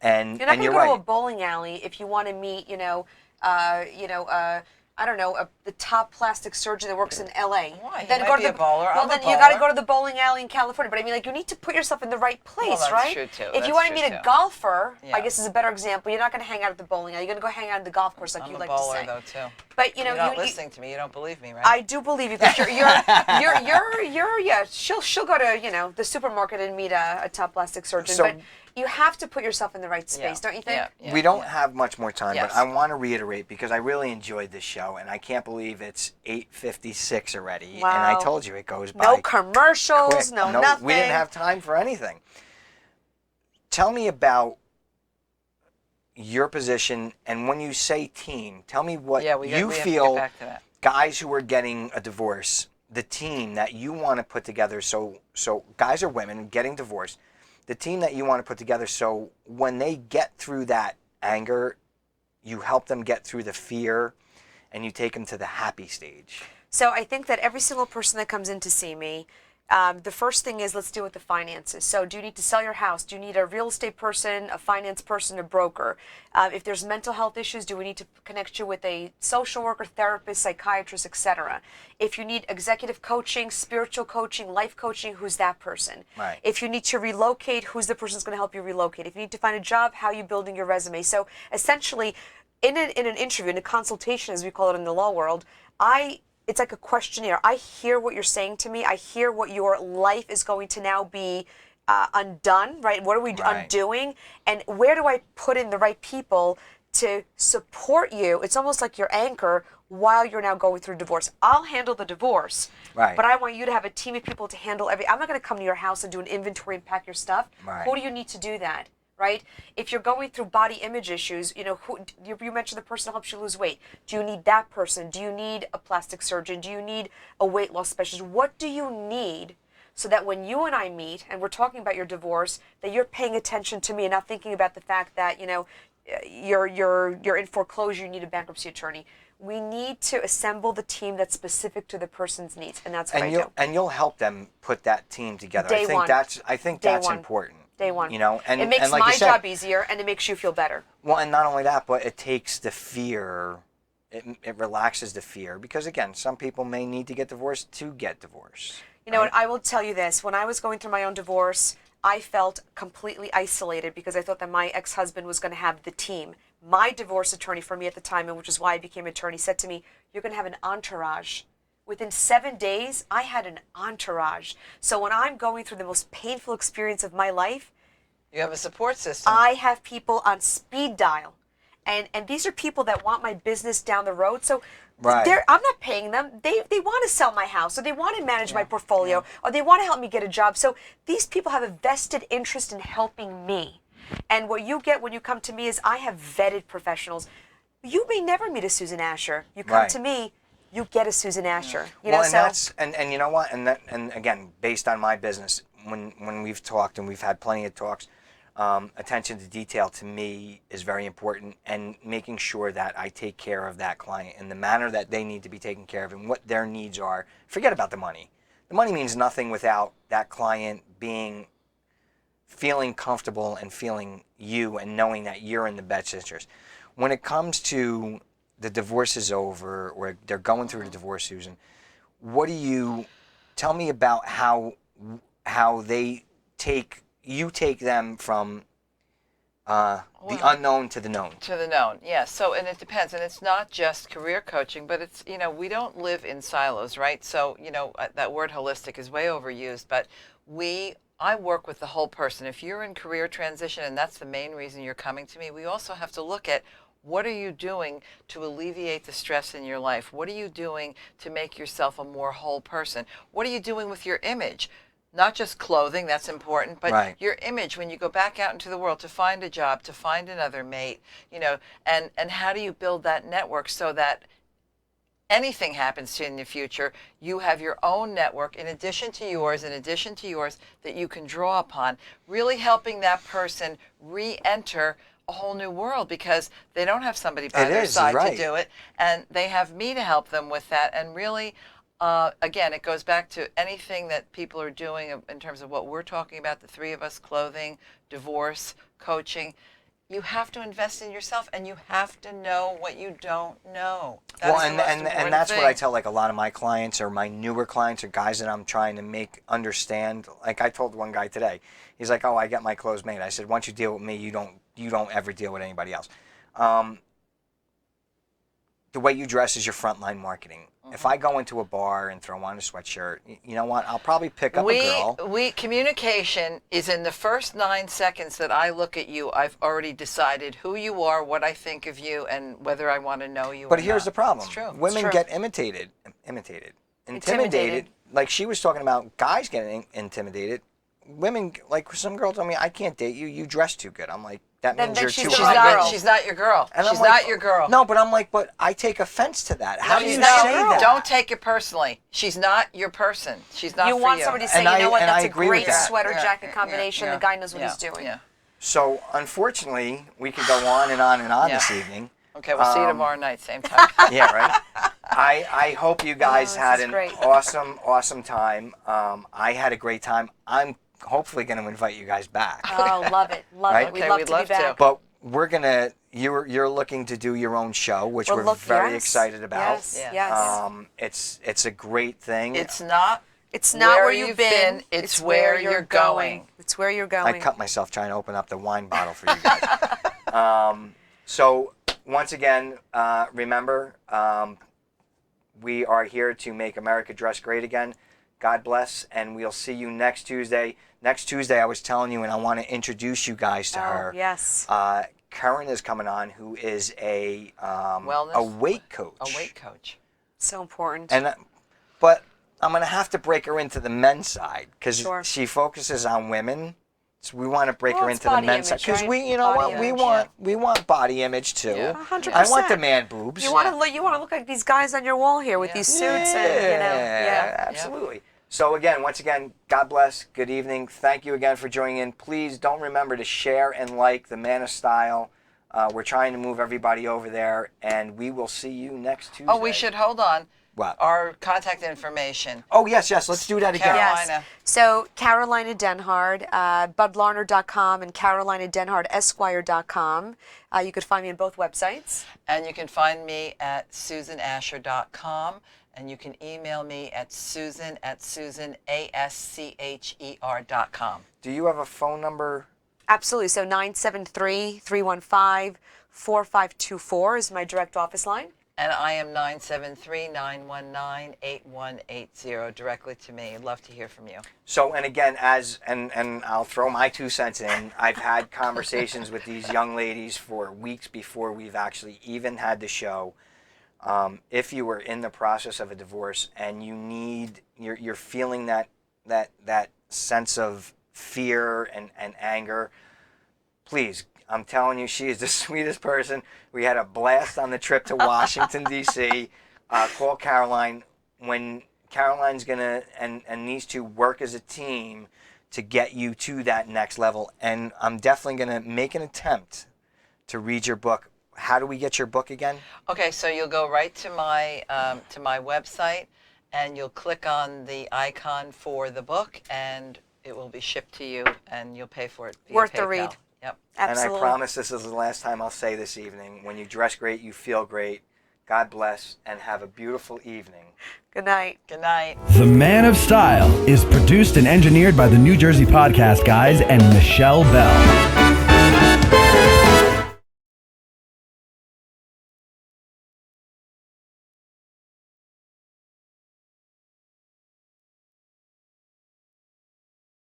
And you're not going to you're go right. to a bowling alley if you want to meet, I don't know, the top plastic surgeon that works in L.A. Why? He Then might go be to a bowler. Well, I'm a then you got to bowler. go to the bowling alley in California. But I mean, you need to put yourself in the right place, that's right? true, too. If That's you want to true, meet too. a golfer, Yeah. I guess is a better example. You're not going to hang out at the bowling alley. You're going to go hang out at the golf course, like I'm you a like bowler, to say. though, too. But You're not listening to me. You don't believe me, right? I do believe you because she'll go to the supermarket and meet a top plastic surgeon. So- but you have to put yourself in the right space, don't you think? Yeah, We don't have much more time, Yes. but I want to reiterate because I really enjoyed this show, and I can't believe it's 8:56 already. And I Wow. told you it goes by No commercials, quick. no nothing. We didn't have time for anything. Tell me about your position, and when you say team, tell me what Yeah, we you have to feel get back to that. guys who are getting a divorce, the team that you want to put together. So guys or women getting divorced, the team that you want to put together. So when they get through that anger, you help them get through the fear, and you take them to the happy stage. So I think that every single person that comes in to see me, the first thing is let's deal with the finances. So do you need to sell your house? Do you need a real estate person, a finance person, a broker? If there's mental health issues, do we need to connect you with a social worker, therapist, psychiatrist, etc.? If you need executive coaching, spiritual coaching, life coaching, who's that person? Right. If you need to relocate, who's the person that's going to help you relocate? If you need to find a job, how are you building your resume? So essentially, in an interview, in a consultation, as we call it in the law world, it's like a questionnaire. I hear what you're saying to me. I hear what your life is going to now be undone, right? What are we undoing? And where do I put in the right people to support you? It's almost like your anchor while you're now going through divorce. I'll handle the divorce, Right. but I want you to have a team of people to handle I'm not going to come to your house and do an inventory and pack your stuff. Right. Who do you need to do that? Right? If you're going through body image issues, you mentioned the person who helps you lose weight. Do you need that person? Do you need a plastic surgeon? Do you need a weight loss specialist? What do you need so that when you and I meet and we're talking about your divorce, that you're paying attention to me and not thinking about the fact that, you're in foreclosure, you need a bankruptcy attorney. We need to assemble the team that's specific to the person's needs, and that's what I do. And you'll help them put that team together. Day one. I think Day that's one. important. Day one. And it makes and like my you said, job easier, and it makes you feel better. Well, and not only that, but it takes the fear. It relaxes the fear because again, some people may need to get divorced to get divorced. You know what? I will tell you this. When I was going through my own divorce, I felt completely isolated because I thought that my ex-husband was going to have the team. My divorce attorney for me at the time, and which is why I became an attorney, said to me, you're going to have an entourage. Within 7 days, I had an entourage. So when I'm going through the most painful experience of my life, You have a support system. I have people on speed dial. And these are people that want my business down the road. So Right. I'm not paying them. They want to sell my house, or they want to manage my portfolio, or they want to help me get a job. So these people have a vested interest in helping me. And what you get when you come to me is I have vetted professionals. You may never meet a Susan Ascher. You come Right. to me, you get a Susan Ascher. You Well, know, and that's and you know what, and again, based on my business, when we've talked and we've had plenty of talks, attention to detail to me is very important, and making sure that I take care of that client in the manner that they need to be taken care of and what their needs are. Forget about the money. The money means nothing without that client feeling comfortable and feeling you and knowing that you're in the best interest. When it comes to the divorce is over or they're going through the divorce, Susan, tell me about how you take them from the unknown to the known. To the known, yes. So, and it depends. And it's not just career coaching, but it's, we don't live in silos, right? So, that word holistic is way overused, but I work with the whole person. If you're in career transition and that's the main reason you're coming to me, we also have to look at what are you doing to alleviate the stress in your life? What are you doing to make yourself a more whole person? What are you doing with your image? not just clothing, that's important, but Right. your image when you go back out into the world to find a job, to find another mate, and how do you build that network so that anything happens to you in the future, you have your own network in addition to yours, that you can draw upon, really helping that person re-enter a whole new world because they don't have somebody by their side to do it, and they have me to help them with that. And really, again, it goes back to anything that people are doing in terms of what we're talking about, the three of us, clothing, divorce, coaching. You have to invest in yourself, and you have to know what you don't know. Well, and that's what I tell like a lot of my clients or my newer clients or guys that I'm trying to make understand. Like I told one guy today, he's like, "Oh, I get my clothes made." I said, "Once you deal with me, you don't ever deal with anybody else." The way you dress is your frontline marketing. If I go into a bar and throw on a sweatshirt, you know what? I'll probably pick up a girl. Communication is in the first 9 seconds that I look at you. I've already decided who you are, what I think of you, and whether I want to know you. But here's the problem: It's true. women get intimidated. Like she was talking about guys getting intimidated. Women, like some girls told me, "I can't date you. You dress too good." I'm like, that means you're too hot. She's not your girl. And she's not your girl. No, but I'm like, but I take offense to that. How do you say that? Don't take it personally. She's not your person. She's not for you. You want somebody to say, you know what, that's a great sweater jacket combination. The guy knows what he's doing. Yeah. So, unfortunately, we could go on and on and on this evening. Okay, we'll see you tomorrow night, same time. Yeah, right? I hope you guys had an awesome time. I had a great time. I'm hopefully going to invite you guys back. Oh, love it. Love it. We'd love to be back. But we're going to, you're looking to do your own show, which we're very excited about. Yes. It's a great thing. It's not where you've been. It's where you're going. It's where you're going. I cut myself trying to open up the wine bottle for you guys. So once again, remember, we are here to make America dress great again. God bless, and we'll see you next Tuesday. Next Tuesday, I was telling you, and I want to introduce you guys to her. Yes. Karen is coming on, who is a weight coach. A weight coach. So important. But I'm going to have to break her into the men's side because she focuses on women. So we want to break her into the men's side because we want body image too. Yeah. 100%. I want the man boobs. You want to look like these guys on your wall here with these suits Absolutely. So once again, God bless. Good evening. Thank you again for joining in. Please don't remember to share and like the Man of Style. We're trying to move everybody over there, and we will see you next Tuesday. Oh, we should hold on. What? Our contact information. Oh, yes. Let's do that again. Karolina. Yes. So Karolina Dehnhard, budlarner.com and CarolinaDehnhardEsquire.com. You could find me on both websites. And you can find me at SusanAscher.com. And you can email me at susan@susanascher.com. Do you have a phone number? Absolutely. So 973-315-4524 is my direct office line. And I am 973-919-8180, directly to me. I'd love to hear from you. So, and again, and I'll throw my 2 cents in. I've had conversations with these young ladies for weeks before we've actually even had the show. If you were in the process of a divorce and you're feeling that sense of fear and anger, please, I'm telling you, she is the sweetest person. We had a blast on the trip to Washington, D.C. Call Caroline when Caroline's going to and needs to work as a team to get you to that next level. And I'm definitely going to make an attempt to read your book. How do we get your book again? Okay, so you'll go right to my website, and you'll click on the icon for the book, and it will be shipped to you, and you'll pay for it via Worth PayPal. the read. Yep. Absolutely. And I promise this is the last time I'll say this evening. When you dress great, you feel great. God bless, and have a beautiful evening. Good night. Good night. The Man of Style is produced and engineered by the New Jersey Podcast Guys and Michelle Bell.